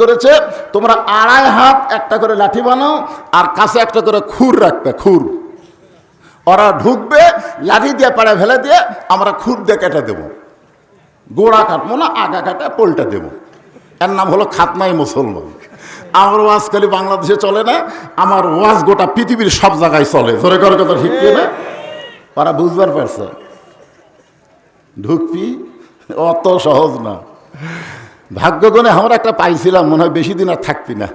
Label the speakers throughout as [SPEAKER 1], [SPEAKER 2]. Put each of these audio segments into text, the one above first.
[SPEAKER 1] করেছে, তোমরা 2.5 হাত একটা করে লাঠি বানাও আর কাছে একটা করে খুর রাখবে, খুর। ওরা ঢুকবে, লাঠি দিয়ে পাড়া ফেলে দিয়ে আমরা খুর দিয়ে কেটে দেবো, গোড়া কাটবো না, আগা কাটা পোলটা দেবো। এর নাম হলো খাতনাই মুসলমান। আমার ওয়াজ খালি বাংলাদেশে চলে না, আমার ওয়াজ গোটা পৃথিবীর সব জায়গায় চলে। ধরে করার কথা ঠিক না? ওরা বুঝবার পারছে ঢুকবি অত সহজ না। ভাগ্যগুণে আমরা একটা পাইছিলাম, মনে হয় বেশি দিন আর থাকবি না।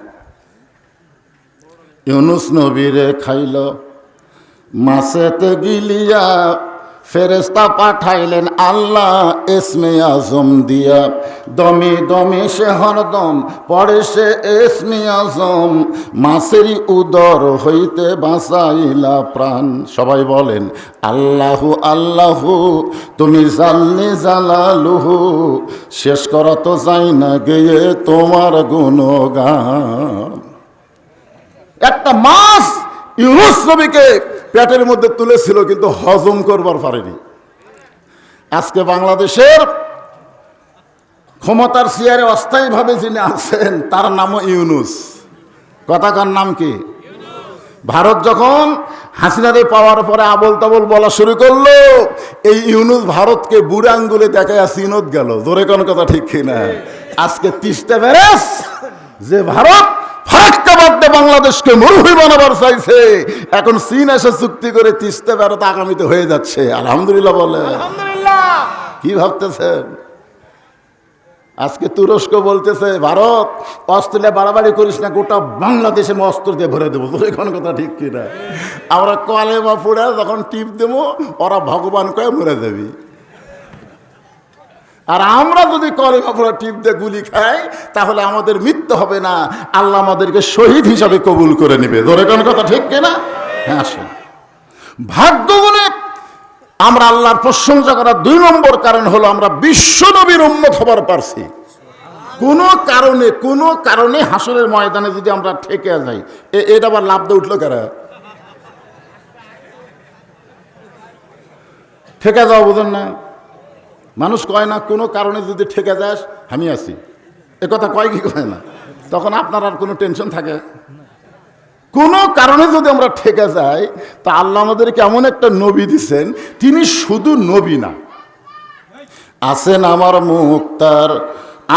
[SPEAKER 1] ইউনুস নবীরে খাইল মাছেতে গিলিয়া, ফেরেশতা পাঠাইলেন আল্লাহ ইসমে আজম দিয়া। দমে দমে সে হরদম পড়ে সে ইসমে আজম, মাছেরই উদর হইতে বাঁচাইলা প্রাণ। সবাই বলেন আল্লাহু আল্লাহু, তুমি জাল্লে জালালুহু, শেষ করা তো যাই না গেয়ে তোমার গুণগান। একটা মাছ ইউনুস নবীকে পেটের মধ্যে তুলেছিল, কিন্তু হজম করবার পারেনি। আজকে বাংলাদেশের ক্ষমতার চেয়ারে অস্থায়ীভাবে যিনি আছেন তার নামও ইউনুস। কথাকার নাম কি? ভারত যখন হাসিনারে পাওয়ার পরে আবল তাবল বলা শুরু করলো, এই ইউনুস ভারতকে বুড়ে আঙ্গুলে দেখায় চিনত গেল। জোরে কোন কথা ঠিক কিনা? আজকে তিস্তা ব্যারেজ যে ভারত ফারাক্কা বাদে বাংলাদেশকে মরুভূমি বানাবার চাইছে, এখন চীন এসে চুক্তি করে তিস্তা ব্যারেজ আগামীতে হয়ে যাচ্ছে। আলহামদুলিল্লাহ বলে। কি ভাবতেছেন? আজকে তুরস্ক বলতেছে ভারত অস্ট্রেলিয়া বাড়াবাড়ি করিস না, গোটা বাংলাদেশে অস্ত্র দিয়ে ভরে দেবো। কোন কথা ঠিক কিনা? আমরা কলেমা পড়ে যখন টিপ দেবো, ওরা ভগবান কয়ে মরে দেবি। আর আমরা যদি কলেমা পড়া টিপ দিয়ে গুলি খাই, তাহলে আমাদের মৃত্যু হবে না, আল্লাহ আমাদেরকে শহীদ হিসাবে কবুল করে নেবে। ধরে কোন কথা ঠিক কিনা? হ্যাঁ, আসেন। ভাগ্যগুণে আমরা আল্লাহর প্রশংসা করার 2 নম্বর কারণ হলো আমরা বিশ্ব নবীর উম্মত হবার পারছি। কোনো কারণে হাসরের ময়দানে যদি আমরা ঠেকে যাই, এটা আবার লাভ দিয়ে উঠলো কারা? ঠেকে যাওয়া বুঝেন না? মানুষ কয় না কোনো কারণে যদি ঠেকে যাস আমি আছি, এ কথা কয় কি কয় না? তখন আপনার আর কোনো টেনশন থাকে? কোনো কারণে যদি আমরা ঠেকে যাই, তা আল্লাহ আমাদেরকে এমন একটা নবী দিছেন, তিনি শুধু নবী না, আছেন আমার মুক্তার,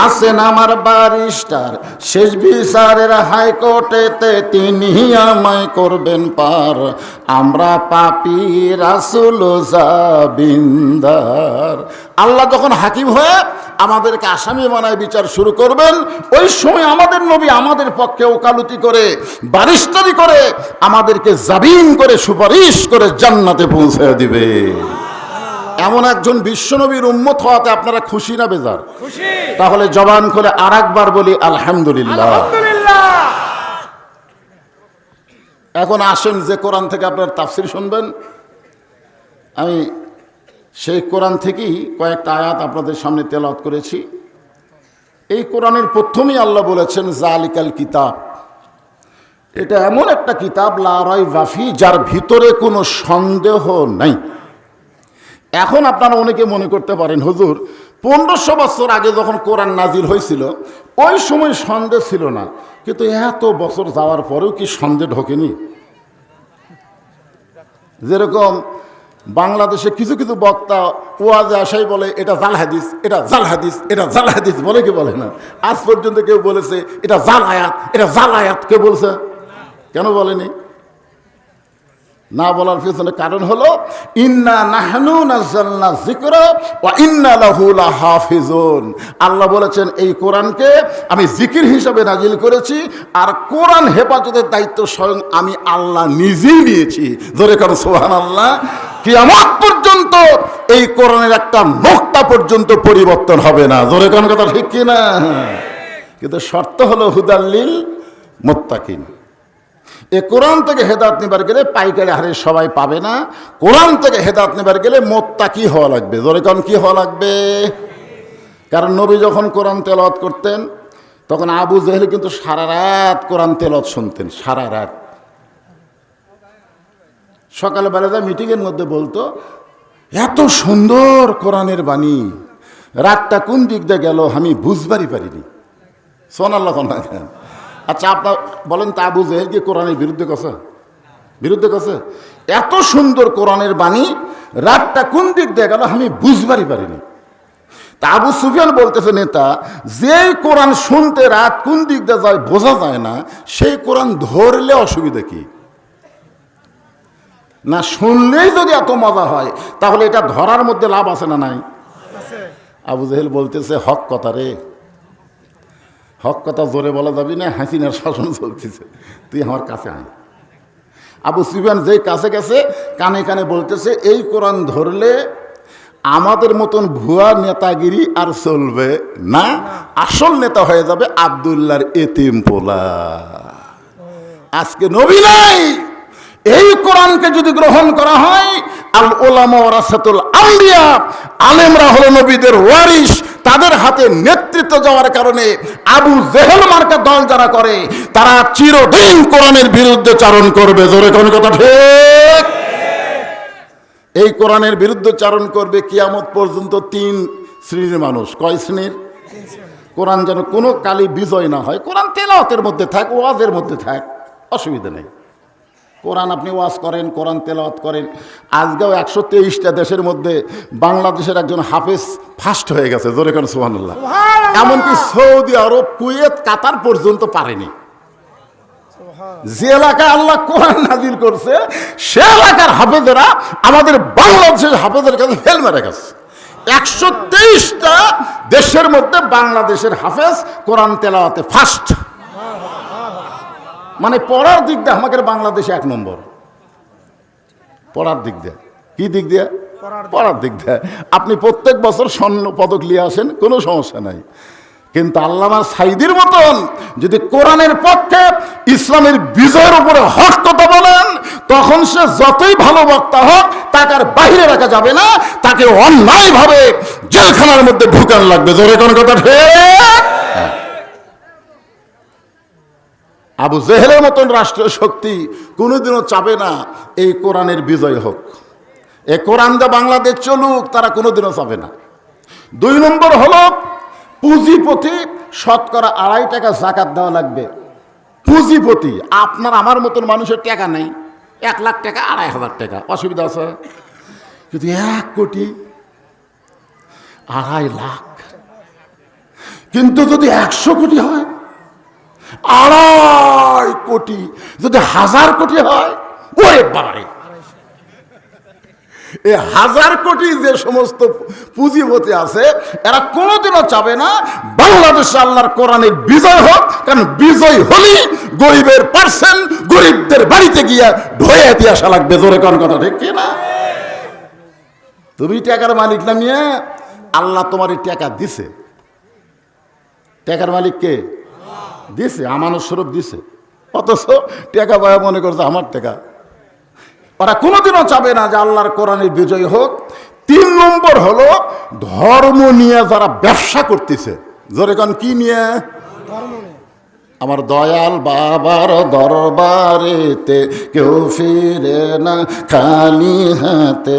[SPEAKER 1] আছেন আমার বারিস্টার, শেষ বিচারের হাইকোর্টেতে তিনি আমায় করবেন পার। আমরা পাপী রাসূল জাবিন্দার। আল্লাহ যখন হাকিম হয়ে আমাদেরকে আসামি বানায় বিচার শুরু করবেন, ওই সময় আমাদের নবী আমাদের পক্ষে ওকালতি করে, বারিস্টারি করে, আমাদেরকে জামিন করে, সুপারিশ করে জান্নাতে পৌঁছে দিবে। এমন একজন বিশ্বনবীর উম্মত হওয়াতে আপনারা খুশি না বেজার? খুশি। তাহলে জবান খুলে আরেকবার বলি আলহামদুলিল্লাহ। এখন আসেন যে কোরআন থেকে আপনার তাফসীর শুনবেন, আমি সেই কোরআন থেকেই কয়েকটা আয়াত আপনাদের সামনে তেলাওয়াত করেছি। এই কোরআনের প্রথমেই আল্লাহ বলেছেন জালিকাল কিতাব, এটা এমন একটা কিতাব লা রাইবা ফি, যার ভিতরে কোনো সন্দেহ নাই। এখন আপনারা অনেকে মনে করতে পারেন হুজুর 1500 বছর আগে যখন কোরআন নাজিল হয়েছিল ওই সময় সন্দেহ ছিল না, কিন্তু এত বছর যাওয়ার পরেও কি সন্দেহ ঢোকেনি? যেরকম বাংলাদেশে কিছু কিছু বক্তা ওয়াজে আসাই বলে এটা জাল হাদিস, এটা জাল হাদিস, এটা জাল হাদিস, বলে কি বলে না? আজ পর্যন্ত কেউ বলেছে এটা জাল আয়াত, এটা জাল আয়াত কেউ বলছে? কেন বলেনি? না বলার পিছনে কারণ হলো ইন্না নাহনু নাযালনা যিকরা ওয়া ইন্না লাহু লাহাফিজুন। আল্লাহ বলেছেন এই কোরআনকে আমি জিকির হিসাবে নাজিল করেছি, আর কোরআন হেফাজতের দায়িত্ব স্বয়ং আমি আল্লাহ নিজেই নিয়েছি। জোরে কারণ সুবহানাল্লাহ। কিয়ামত পর্যন্ত এই কোরআনের একটা নোক্তা পর্যন্ত পরিবর্তন হবে না। জোরে কারণ কথা ঠিক কি না? কিন্তু শর্ত হলো হুদাল্লিল মুত্তাকিন। এ কোরআন থেকে হেদায়েত নেবার গেলে পাইকারি হারে সবাই পাবে না। কোরআন থেকে হেদায়েত নেবার গেলে মুত্তাকি হওয়া লাগবে। জোরে কোন কি হওয়া লাগবে? কারণ নবী যখন কোরআন তেলাওয়াত করতেন তখন আবু জেহেল কিন্তু সারা রাত কোরআন তেলাওয়াত শুনতেন, সারা রাত। সকালবেলা যা মিটিংয়ের মধ্যে বলতো এত সুন্দর কোরআনের বাণী, রাতটা কোন দিক দিয়ে গেল আমি বুঝবারই পারিনি। সোনাল্লাহ না কেন? আচ্ছা আপনার বলেন তা আবু জেহেল কি কোরআনের বিরুদ্ধে কথা? এত সুন্দর কোরআনের বাণী রাতটা কোন দিক দিয়ে গেল আমি বুঝবারই পারিনি। তা আবু সুফিয়ান বলতেছে নেতা, যেই কোরআন শুনতে রাত কোন দিক দিয়ে যায় বোঝা যায় না, সেই কোরআন ধরলে অসুবিধা কি? না শুনলেই যদি এত মজা হয় তাহলে এটা ধরার মধ্যে লাভ আছে না নাই? আবু জেহেল বলতেছে হক কথা রে, হক কথা জোরে বলা যাবি না, হাসিনার শাসন চলতেছে, তুই আমার কাছে আয়। আবু সুফিয়ান যেই কাছে গেছে কানে কানে বলতেছে এই কোরআন ধরলে আমাদের মতন ভুয়া নেতাগিরি আর চলবে না, আসল নেতা হয়ে যাবে আব্দুল্লাহর এতিম পোলা। আজকে নবী নাই, এই কোরআনকে যদি গ্রহণ করা হয়, আল উলামা ওয়ারাসাতুল আম্বিয়া, আলেমরা হলো নবীদের ওয়ারিস, তাদের হাতে নেতৃত্ব যাওয়ার কারণে আবু জেহেল মার্কা দল যারা করে তারা চিরদিন কোরআনের বিরুদ্ধে চারণ করবে। জোরে কোন কথা ঠিক? এই কোরআনের বিরুদ্ধে চারণ করবে কিয়ামত পর্যন্ত 3 শ্রেণীর মানুষ। কয় শ্রেণীর? কোরআন যেন কোনো কালি বিজয় না হয়। কোরআন তেলাওয়াতের মধ্যে থাক, ওয়াজের মধ্যে থাক, অসুবিধা নেই। কোরআন আপনি ওয়াজ করেন, কোরআন তেলাওয়াত করেন। আজকেও 123টা দেশের মধ্যে বাংলাদেশের একজন হাফেজ ফার্স্ট হয়ে গেছে। জোরে কোন সুবহানাল্লাহ। এমনকি সৌদি আরব, কুয়েত, কাতার পর্যন্ত পারেনি। যে এলাকায় আল্লাহ কোরআন নাজিল করছে সে এলাকার হাফেজেরা আমাদের বাংলাদেশের হাফেজের কাছে ফেল মেরে গেছে। 123টা দেশের মধ্যে বাংলাদেশের হাফেজ কোরআন তেলাওয়াতে ফার্স্ট। মানে পড়ার দিক দিয়ে আমাদের বাংলাদেশে 1 নম্বর। পড়ার দিক দিয়ে কি দিক দিয়ে? পড়ার দিক দিয়ে। আপনি প্রত্যেক বছর স্বর্ণ পদক নিয়ে আসেন, কোনো সমস্যা নাই। কিন্তু আল্লামা সাইদির মতন যদি কোরআনের পক্ষে ইসলামের বিজয়ের উপরে হক কথা বলেন, তখন সে যতই ভালো বক্তা হোক তাকে আর বাহিরে রাখা যাবে না, তাকে অন্যায়ভাবে জেলখানার মধ্যে ঢুকান লাগবে। জোরে কোন কথা ঠিক? আবু জেহেলের মতন রাষ্ট্রীয় শক্তি কোনোদিনও চাবে না এই কোরআনের বিজয় হোক, এই কোরআন দা বাংলাদেশ চলুক, তারা কোনোদিনও চাবে না। 2 নম্বর হলো পুঁজিপতি শতকরা 2.5 টাকা যাকাত দেওয়া লাগবে। পুঁজিপতি আপনার আমার মতন মানুষের টাকা নেই, 1 লাখ টাকা 2.5 টাকা, অসুবিধা আছে। কিন্তু 1 কোটি 2.5 লাখ, কিন্তু যদি 100 কোটি হয়, 2.5 কোটি, যদি 1000 কোটি হয়, ওরে বাবারে, এই 1000 কোটি যে সমস্ত পুঁজিপতি আছে এরা কোনোদিনও চাবে না বাংলাদেশে আল্লাহর কোরআনের বিজয় হোক। কারণ বিজয় হলেই গরিবের পার্সেন্ট গরিবদের বাড়িতে গিয়া ঢয়ে দিয়ে আসা লাগবে। জোরে কোন কথা ঠিক কিনা? তুমি টাকার মালিক না মিয়া, আল্লাহ তোমার এই টাকা দিছে। টাকার মালিক কে? দিছে, আমানত স্বরূপ দিছে। অথচ টাকা পাওয়া মনে করছে আমার টাকা। ওরা কোনোদিনও চাবে না যে আল্লাহর কোরআনের বিজয় হোক। 3 নম্বর হলো ধর্ম নিয়ে যারা ব্যবসা করতেছে। জোরে কোন কি নিয়ে? আমার দয়াল বাবার দরবারেতে কেউ ফিরে না খালি হাতে।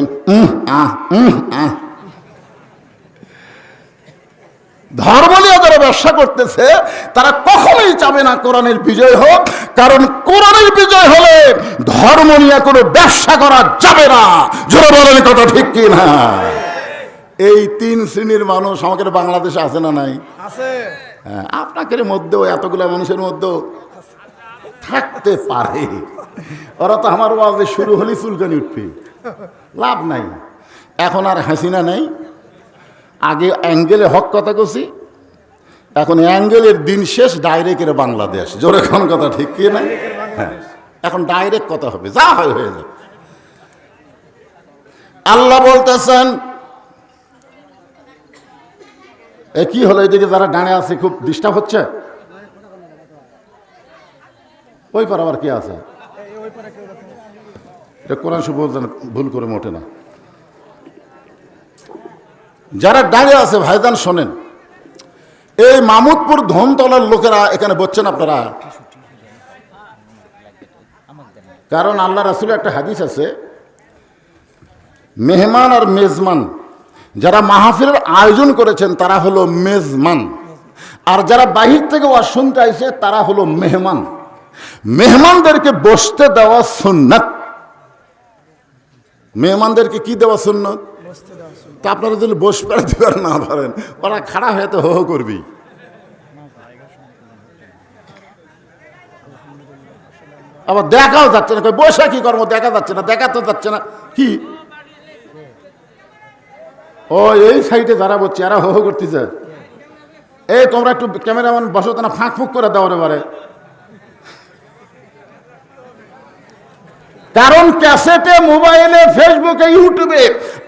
[SPEAKER 1] ধর্ম নিয়ে যারা ব্যবসা করতেছে তারা কখনোই চাবে না কোরআনের বিজয় হোক। কারণ কোরআনের বিজয় হলে ধর্ম নিয়ে কোনো ব্যবসা করা যাবে না। জোরে বলেন কথা ঠিক কি না? এই 3 শ্রেণীর মানুষ আমাদের বাংলাদেশে আছে না নাই? আছে। হ্যাঁ, আপনাদের মধ্যেও এতগুলো মানুষের মধ্যেও থাকতে পারে। ওরা তো আমার ওয়াজে শুরু হলেই চুলকানি উঠবে, লাভ নাই। এখন আর হাসিনা নাই, আগে অ্যাঙ্গেলে হক কথা কছি, এখন অ্যাঙ্গেলের দিন শেষ, ডাইরেক্টের বাংলাদেশ। জোরে কোন কথা ঠিক কি না? হ্যাঁ, এখন ডাইরেক্ট কথা হবে, যা হয় হয়ে যাবে। আল্লাহ বলতেছেন, এ কি হলো? এদিকে যারা ডানে আছে খুব ডিস্টার্ব হচ্ছে। ওই পার আবার কে আছে? এটা কোরআন শুভ ভুল করে মোটে না। যারা দাঁড়িয়ে আছে ভাইজান শোনেন, এই মামুদপুর ধনতলার লোকেরা এখানে বলছেন আপনারা, কারণ আল্লাহ রাসূলের একটা হাদিস আছে, মেহমান আর মেজমান, যারা মাহফিলের আয়োজন করেছেন তারা হলো মেজমান, আর যারা বাহির থেকে ওয়াজ শুনতে আইছে তারা হলো মেহমান। মেহমানদেরকে বসতে দেওয়া সুন্নাত। মেহমানদেরকে কি দেওয়া সুন্নাত? তা আপনারা যদি বসতে দিবার না পারেন, ওরা খাড়া হয়ে তো হো হো করবি। আবার দেখাও যাচ্ছে না, বসে কি কর্ম দেখা যাচ্ছে না, দেখা তো যাচ্ছে না কি। ও এই সাইডে যারা বলছে এরা হো হো করতেছে। এই তোমরা একটু ক্যামেরাম্যান বসো না, ফাঁক ফুক করে দাও এবারে। কারণ ক্যাসেটে, মোবাইলে, ফেসবুকে, ইউটিউবে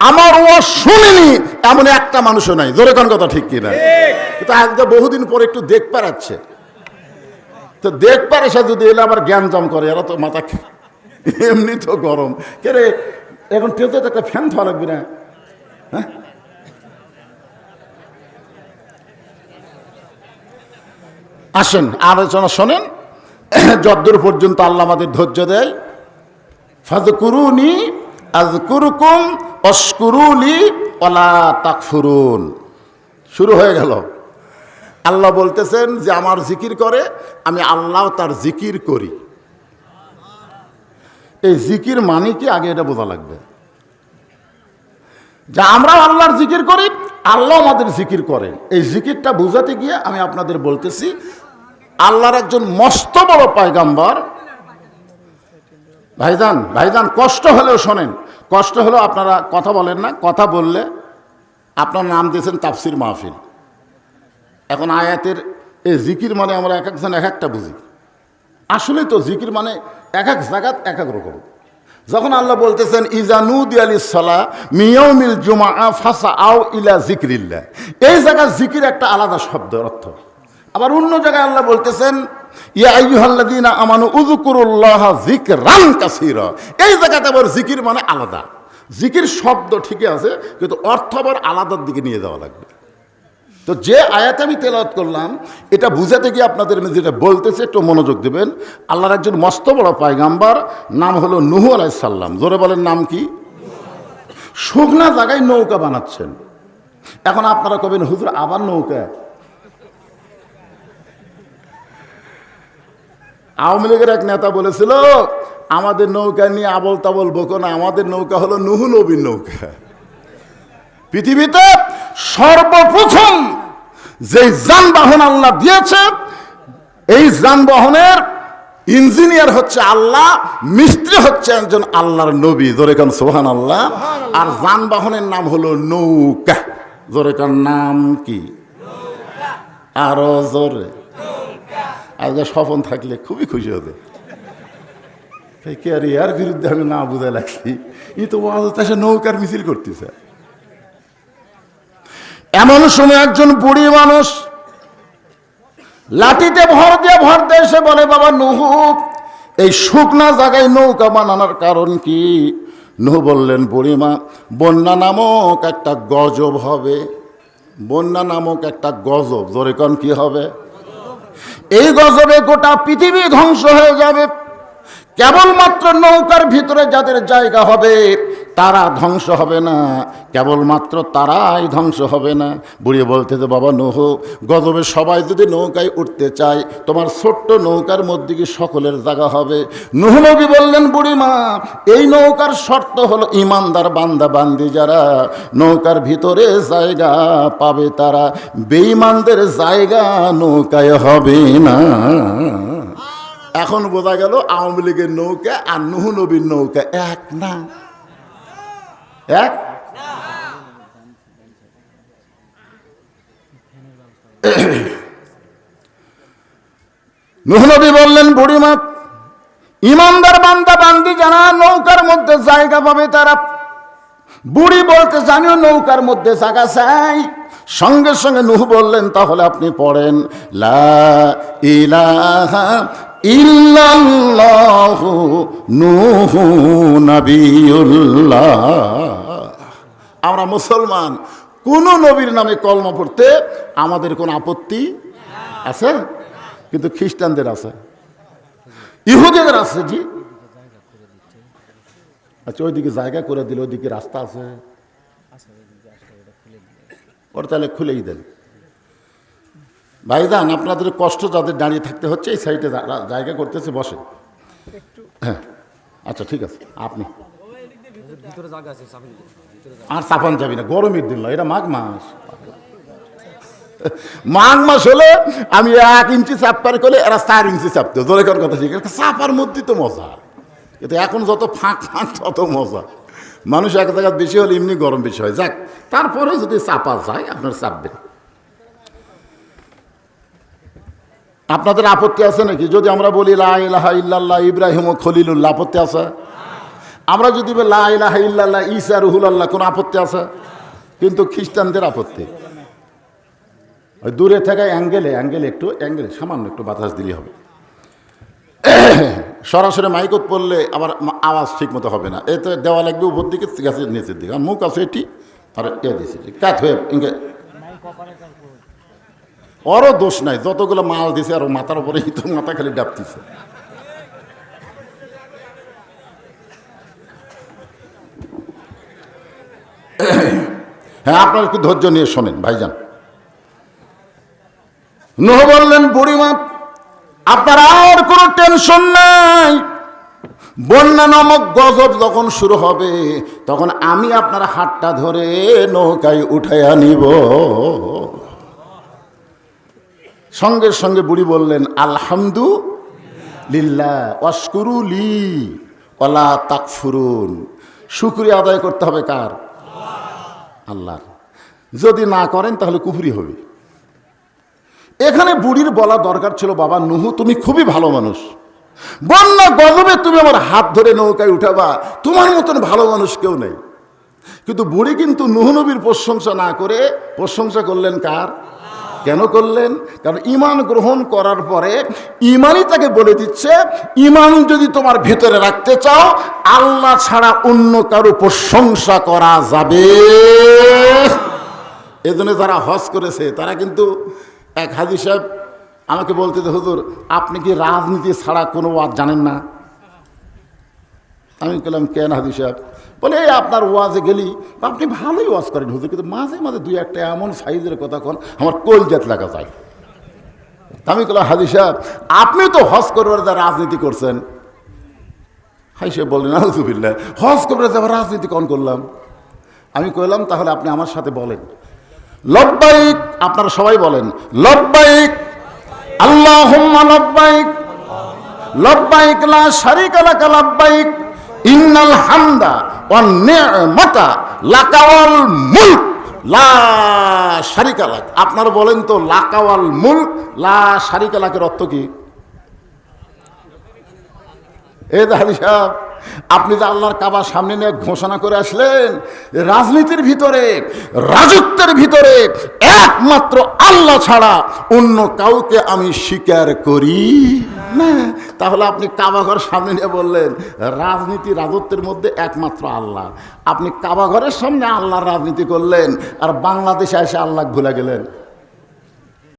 [SPEAKER 1] আমার ওয়াজ শুনিনি এমন একটা মানুষও নাই। জোরে কোন কথা ঠিক কিনা? কিন্তু আজকে বহুদিন পরে একটু দেখ পারাচ্ছে, তো দেখ পারে সে যদি এলে আবার জ্ঞান জাম করে। এরা তো মাথা এমনি তো গরম কে রে, এখন টেতে একটা ফ্যান থাকা লাগবে না? হ্যাঁ, আসেন আলোচনা শোনেন যতদূর পর্যন্ত আল্লাহ আমাদের ধৈর্য দেয়। ফাযকুরুনি আযকুরুকুম ওয়াশকুরুলি ওয়ালা তাকফুরুন। শুরু হয়ে গেল। আল্লাহ বলতেছেন যে আমার জিকির করে, আমি আল্লাহ তার জিকির করি। এই জিকির মানে কি আগে এটা বোঝা লাগবে, যে আমরা আল্লাহর জিকির করি, আল্লাহ আমাদের জিকির করেন। এই জিকিরটা বুঝাতে গিয়ে আমি আপনাদের বলতেছি, আল্লাহর একজন মস্ত বড় পয়গাম্বর। ভাইজান কষ্ট হলেও শোনেন, কষ্ট হলেও আপনারা কথা বলেন না। কথা বললে আপনার নাম দিয়েছেন তাফসির মাহফিল। এখন আয়াতের এই জিকির মানে আমরা এক একজন এক একটা বুঝি। আসলে তো জিকির মানে এক এক জায়গাত এক এক রকম। যখন আল্লাহ বলতেছেন ইজানুদি আলিস সালাহ মিয়াউমিল জুমআ ফাসআউ ইলা যিকরিল্লাহ, এই জায়গায় জিকির একটা আলাদা শব্দের অর্থ। আবার অন্য জায়গায় আল্লাহ বলতেছেন ইয়া আইয়ুহাল্লাযীনা আমানু উযকুরুল্লাহা যিকরান কাসীরা, এই জায়গাতে আবার জিকির মানে আলাদা। জিকির শব্দ ঠিকই আছে, কিন্তু অর্থ আবার আলাদার দিকে নিয়ে যাওয়া লাগবে। তো যে আয়াত আমি তেলাওয়াত করলাম, এটা বুঝাতে গিয়ে আপনাদের যেটা বলতেছে একটু মনোযোগ দেবেন। আল্লাহর একজন মস্ত বড় পয়গাম্বর, নাম হলো নূহ আলাইহিস সালাম। জোরে বলেন নাম কি? শুকনা জায়গায় নৌকা বানাচ্ছেন। এখন আপনারা কবেন হুজুর আবার নৌকা? আওয়ামী লীগের এক নেতা বলেছিল আমাদের নৌকা নিয়ে আবল তাবল বকো না, আমাদের নৌকা হলো নূহ নবীর নৌকা। পৃথিবীতে সর্বপ্রথম যে যানবাহন আল্লাহ দিয়েছে, এই যানবাহনের ইঞ্জিনিয়ার হচ্ছে আল্লাহ, মিস্ত্রি হচ্ছে একজন আল্লাহর নবী। জোরে কান সুবহানাল্লাহ। আর যানবাহনের নাম হলো নৌকা। জোরে কান নাম কি? আরো জোরে। আজকে স্বপন থাকলে খুবই খুশি হতে। কে আর এর বিরুদ্ধে আমি না বুঝে লাগছি, ই তো নৌকার মিছিল করতেছে। এমন সময় একজন বুড়ি মানুষ লাঠিতে ভর দিয়ে এসে বলে, বাবা নূহ, এই শুকনা জায়গায় নৌকা বানানোর কারণ কি? নূহ বললেন, বুড়িমা, বন্যা নামক একটা গজব হবে। বন্যা নামক একটা গজব। জোরে কোন কি হবে? এই গজবে গোটা পৃথিবী ধ্বংস হয়ে যাবে। কেবলমাত্র নৌকার ভিতরে যাদের জায়গা হবে তারা ধ্বংস হবে না, কেবলমাত্র তারাই ধ্বংস হবে না। বুড়ি বলতেছে, বাবা নূহ, গজবে সবাই যদি নৌকায় উঠতে চায়, তোমার ছোট্ট নৌকার মধ্যে কি সকলের জায়গা হবে? নূহ নবী বললেন, বুড়িমা, এই নৌকার শর্ত হলো ইমানদার বান্দা বান্দি যারা নৌকার ভিতরে জায়গা পাবে, তারা বেঈমানদের জায়গা নৌকায় হবে না। এখন বোঝা গেল আওয়ামী লীগের নৌকা আর নূহ নবীর নৌকা এক না। এক নূহ নবী বললেন, বুড়িমা, ইমানদার বান্দা বান্দি যারা নৌকার মধ্যে জায়গা পাবে তারা। বুড়ি বলতে জানিও নৌকার মধ্যে জায়গা চাই। সঙ্গে সঙ্গে নূহ বললেন, তাহলে আপনি পড়েন লা ইলাহা ইল্লাল্লাহু নূহু নবিয়ুল্লাহ। আমরা মুসলমান, কোন নবীর নামে কলমা পড়তে আমাদের কোন আপত্তি আছে? কিন্তু খ্রিস্টানদের আছে, ইহুদিদের আছে। জি আচ্ছা, ওইদিকে জায়গা করে দিল, ওইদিকে রাস্তা আছে, ওর তাহলে খুলেই দেন। ভাইজান আপনাদের কষ্ট যাদের দাঁড়িয়ে থাকতে হচ্ছে এই সাইডে জায়গা করতেছে বসে। হ্যাঁ আচ্ছা ঠিক আছে। আপনি আর চাপান যাবি না, গরমের দিন নয়, এটা মাঘ মাস। মাঘ মাস হলে আমি 1 ইঞ্চি চাপ পার করলে এরা 4 ইঞ্চি চাপতো, জোরে কোন কথা ঠিক আছে। চাপার মধ্যেই তো মজা, কিন্তু এখন যত ফাঁক ফাঁক তত মজা। মানুষ এক জায়গায় বেশি হলে এমনি গরম বেশি হয়, যাক তারপরে যদি চাপা যায় আপনার চাপবেন। আপনাদের আপত্তি আছে নাকি যদি আমরা বলি লা ইলাহা ইল্লাল্লাহ ইব্রাহিম ও খলিলুল্লাহ? আপত্তি আছে? আমরা যদি বলি লা ইলাহা ইল্লাল্লাহ ঈসা রুহুল্লাহ, কোনো আপত্তি আছে? কিন্তু খ্রিস্টানদের আপত্তি। ওই দূরে থেকে অ্যাঙ্গেলে সামান্য একটু বাতাস দিলে হবে। সরাসরি মাইকত পড়লে আবার আওয়াজ ঠিক মতো হবে না। এতে দেওয়া লাগবে উপর দিকে, গাছের নিচের দিকে। আর মুখ আছে এটি আর দিয়েছে কাত হয়ে ইঙ্গে। ওরও দোষ নাই, যতগুলো মাল দিছে আর মাথার উপরে তো মাথা খালি ডাবতিছে। হ্যাঁ আপনার একটু ধৈর্য নিয়ে শোনেন ভাইজান। নূহ বললেন বুড়িমা আপনার আর কোনো টেনশন নাই, বন্যা নামক গজব যখন শুরু হবে তখন আমি আপনার হাতটা ধরে নৌকায় উঠাইয়া নিব। সঙ্গে সঙ্গে বুড়ি বললেন আলহামদুলিল্লাহ ওয়াশকুরু লি ওয়ালা তাকফুরুন। শুকরিয়া আদায় করতে হবে কার? আল্লাহর। যদি না করেন তাহলে কুফরি হবে। এখানে বুড়ির বলা দরকার ছিল বাবা নূহ তুমি খুবই ভালো মানুষ, বন্যা গজবে তুমি আমার হাত ধরে নৌকায় উঠাবা, তোমার মতন ভালো মানুষ কেউ নেই। কিন্তু বুড়ি কিন্তু নূহ নবীর প্রশংসা না করে প্রশংসা করলেন কার? কেন করলেন? কারণ ঈমান গ্রহণ করার পরে ঈমানই তাকে বলে দিচ্ছে ঈমান যদি তোমার ভেতরে রাখতে চাও আল্লাহ ছাড়া অন্য কারো প্রশংসা করা যাবে। এজন্য যারা হজ করেছে তারা কিন্তু, এক হাজী সাহেব আমাকে বলতে যে হুজুর আপনি কি রাজনীতি ছাড়া কোনো ওয়াজ জানেন না? আমি বললাম কেন হাজী সাহেব? বলে এই আপনার ওয়াজে গেলি আপনি ভালোই ওয়াজ করেন হুজুর, কিন্তু মাঝে মাঝে দুই একটা এমন সাইজের কথা কোন আমার কলজাত লাগা যায়। আমি বললাম হাজী সাহেব আপনি তো হজ করবার যা রাজনীতি করছেন। হাই সাহেব বললেন আউযুবিল্লাহ, হজ করবার যা রাজনীতি কোন করলাম? আমি কইলাম তাহলে আপনি আমার সাথে বলেন লব্বাইক। আপনারা সবাই বলেন লব্বাইক আল্লাহুম্মা লব্বাইক লব্বাইক লা শারীকা লাকা লব্বাইক ইন্নাল হামদা ওয়ান নি'মাতা লাকা ওয়াল মুলক লা শারীকা লাক। আপনারা বলেন তো লাকা ওয়াল মুলক লা শারীকা লাকের অর্থ কি? এ দাদি সাহেব আপনি যে আল্লাহর কাবা সামনে নিয়ে ঘোষণা করে আসলেন রাজনীতির ভিতরে রাজত্বের ভিতরে একমাত্র আল্লাহ ছাড়া অন্য কাউকে আমি স্বীকার করি না, তাহলে আপনি কাবাঘর সামনে নিয়ে বললেন রাজনীতি রাজত্বের মধ্যে একমাত্র আল্লাহ। আপনি কাবাঘরের সামনে আল্লাহর রাজনীতি করলেন আর বাংলাদেশে এসে আল্লাহ ভুলে গেলেন।